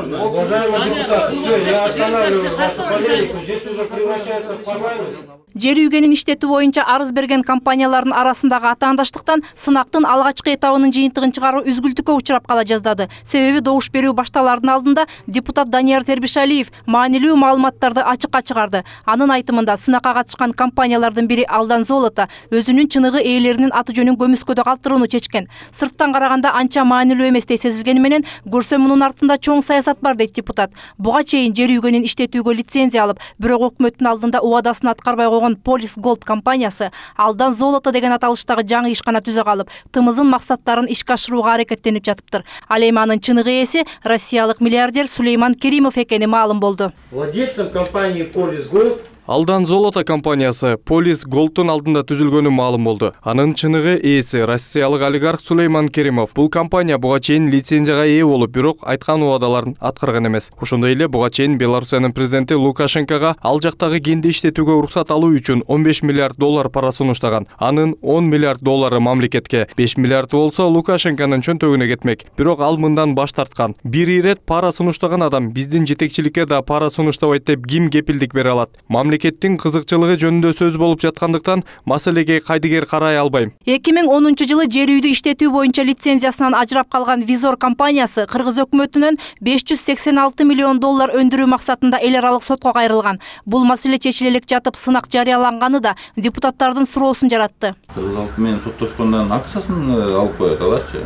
Уважаемый депутат, все, я останавливаю вашу полемику. Здесь уже превращается в парламент. Жер үйгенин иштетүү боюнча арыз берген компаниялардын арасындагы атаандаштыктан сынактын алгачкы этабынын жыйынтыгын чыгаруу үзгүлтүккө учурап кала жаздады. Себеби добуш берүү башталардын алдында депутат Данияр Тербишалиев маанилүү маалыматтарды ачыкка чыгарды. Анын айтымында сынакка катышкан компаниялардын бири Алдан Золото өзүнүн чыныгы ээлеринин аты жөнүн көмүскөдө калтырууну чечкен. Сырттан караганда анча маанилүү эместей сезилгени менен көрсө мунун артында чоң саясат бар дейт депутат. Буга чейин жер үйгөнүн иштетүүгө лицензия алып, бирок өкмөттүн алдында убадасын аткарбай койгон Полис Голд компаниясы Алдан Золото деген аталыштагы жаңы ишкана түзө калып, тымыздын максаттарын ишке ашырууга аракеттенип жатыптыр. Ал эми анын чыныгы ээси россиялык миллиардер Сулейман Керимов экени маалым болду. Владельцем компании Полис Голд Алдан Золото компаниясы Полис Голдтун алдында түзүлгөнү маалым болду. Анын чыныгы ээси россиялык олигарх Сулейман Керимов. Бул компания буга чейин лицензияга ээ болуп, бирок айткан убадаларын аткарган эмес. Ошондой эле буга чейин Белоруссиянын президенти Лукашенкога ал жактагы кенди иштетүүгө уруксат алуу үчүн 15 миллиард доллар пара сунуштаган. Анын 10 миллиард доллары мамлекетке, 5 миллиард болсо Лукашенконун чөнтөгүнө кетмек. Бирок ал мындан баш тарткан. Бир ирет пара сунуштаган адам биздин жетекчиликке да пара сунуштабайт деп ким кепилдик бере алат? Мамлекеттин кызыкчылыгы жөнүндө сөз болуп жаткандыктан маселеге кайдыгер карай албайм. 2010 жылы жер үйдү иштетүү боюнча лицензиясынан ажырап калган Визор компаниясы кыргыз өкмөтүнөн 586 миллион доллар өндүрүү максатында эл аралык сотко кайрылган. Бул маселе чечиле элек жатып сынак жарыяланганы да депутаттардын суроосун жаратты. Кыргыз алты менен соттошкондон акциясын алып коет аларчы.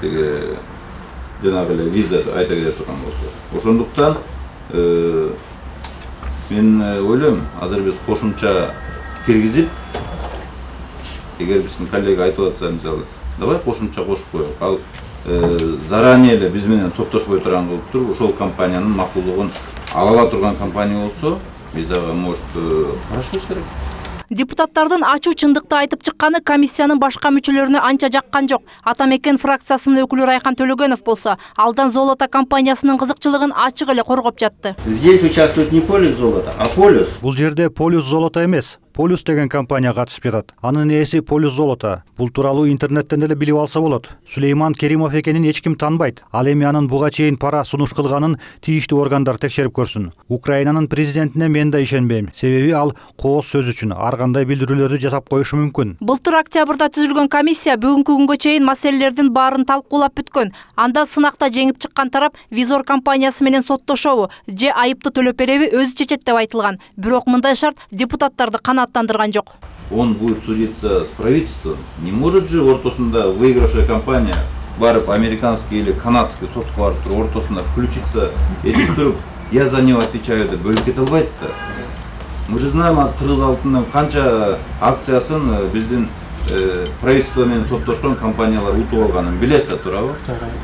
Теге жанагы эле виза айта келе турган болсо. Ошондуктан мен ойлойм, азыр биз кошумча киргизип, эгер биздин коллега айтып атса, мисалы, давай кошумча кошуп коелук. Ал заранее эле биз менен соттошпой турган кылып туруп, ошол компаниянын макулдугун ала турган компания болсо, биз ага может карашыбыз керек. Депутаттардын ачуу чындыкты айтып чыкканы комиссиянын башка мүчөлөрүнө анча жаккан жок. Атамекен фракциясынын өкүлү Райхан Төлөгөнов болсо, Алдан Золото компаниясынын кызыкчылыгын ачык эле коргоп жатты. Здесь участвует не Полис Золото, а Полис. Бул жерде Полис Золото эмес, Полюс деген компания катышып жатат. Анын ээси Полис Золото. Бул тууралуу интернеттен деле билип алса болот. Сулейман Керимов экенин эч ким танбайт. Ал эми анын буга чейин пара сунуш кылганын тийиштүү органдар текшерип көрсүн. Украинанын президентине мен да ишенбейм. Себеби ал кооз сөз үчүн ар кандай билдирүүлөрдү жасап коюшу мүмкүн. Былтыр октябрда түзүлгөн комиссия бүгүнкү күнгө чейин маселелердин баарын талкуулап бүткөн. Анда сынакта жеңип чыккан тарап Визор компаниясы менен соттошобу же айыпты төлөп береби өзү чечет деп айтылган. Бирок мындай шарт депутаттарды канааттандырган жок. Он будет судиться с правительством. Не может же ортосунда выигравшая компания барып американский или канадский сотко барып ортосунда включиться этип туруп, я за него отвечаю деп бөлүп кете албайт-та. Мы же знаем, Кыргыз алтынын канча акциясын биздин правительство менен соттошкон компаниялар утуп алганын билесиз да, туурабы?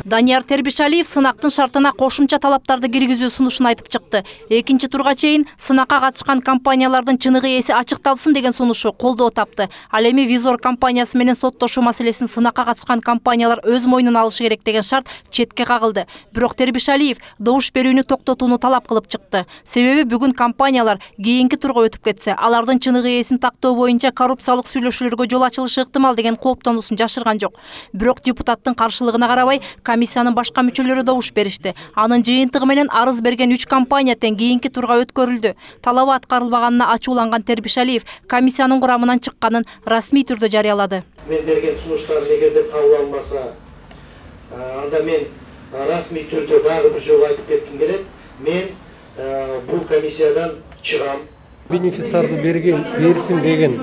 Данияр Тербишалиев сынактын шартына кошумча талаптарды киргизүү сунушун айтып чыкты. Экинчи турга чейин сынакка катышкан компаниялардын чыныгы ээси ачыкталсын деген сунушу колдоо тапты. Ал эми Визор компаниясы менен соттошуу маселесин сынакка катышкан компаниялар өз мойнуна алышы керек деген шарт четке кагылды. Бирок Тербишалиев добуш берүүнү токтотууну талап кылып чыкты. Себеби бүгүн компаниялар кийинки турга өтүп кетсе, алардын чыныгы ээсин тактоо боюнча коррупциялык сүйлөшүүлөргө жол ачылышы ыктымал деген кооптонуусун жашырган жок. Бирок депутаттын каршылыгына карабай, комиссиянын башка мүчөлөрү добуш беришти. Анын жыйынтыгы менен арыз берген 3 компания тең кийинки турга өткөрүлдү. Талабы аткарылбаганына ачууланган Тербишалиев комиссиянын курамынан чыкканын расмий түрдө жарыялады. Мен берген сунуштар эгерде кабыл алынбаса, анда мен расмий түрдө дагы бир жолу айтып кетким келет. Мен бул комиссиядан чыгам. Бенефициарды берсин деген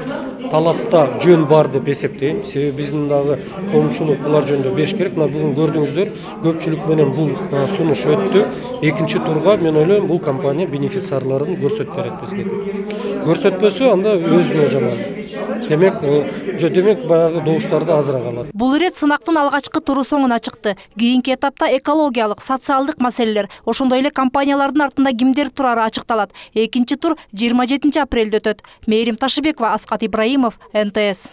талапта жөн бар деп эсептейм. Себеби биздин дагы коомчулук булар жөнүндө бериш керек. Мына бүгүн көрдүңүздөр, көпчүлүк менен бул сунуш өттү. Экинчи турга мен ойлойм, бул компания бенефициарларын көрсөтүп берет бизге. Көрсөтпөсө анда өзүнө жаман. Демек баягы добуштарды азыраак алат. Бул ирет сынактын алгачкы туру соңуна чыкты. Кийинки этапта экологиялык, социалдык маселелер, ошондой эле компаниялардын артында кимдер турары ачыкталат. Экинчи тур 27 апрелде өтөт. Мээрим Ташыбекова, Аскат Ибраимов, НТС.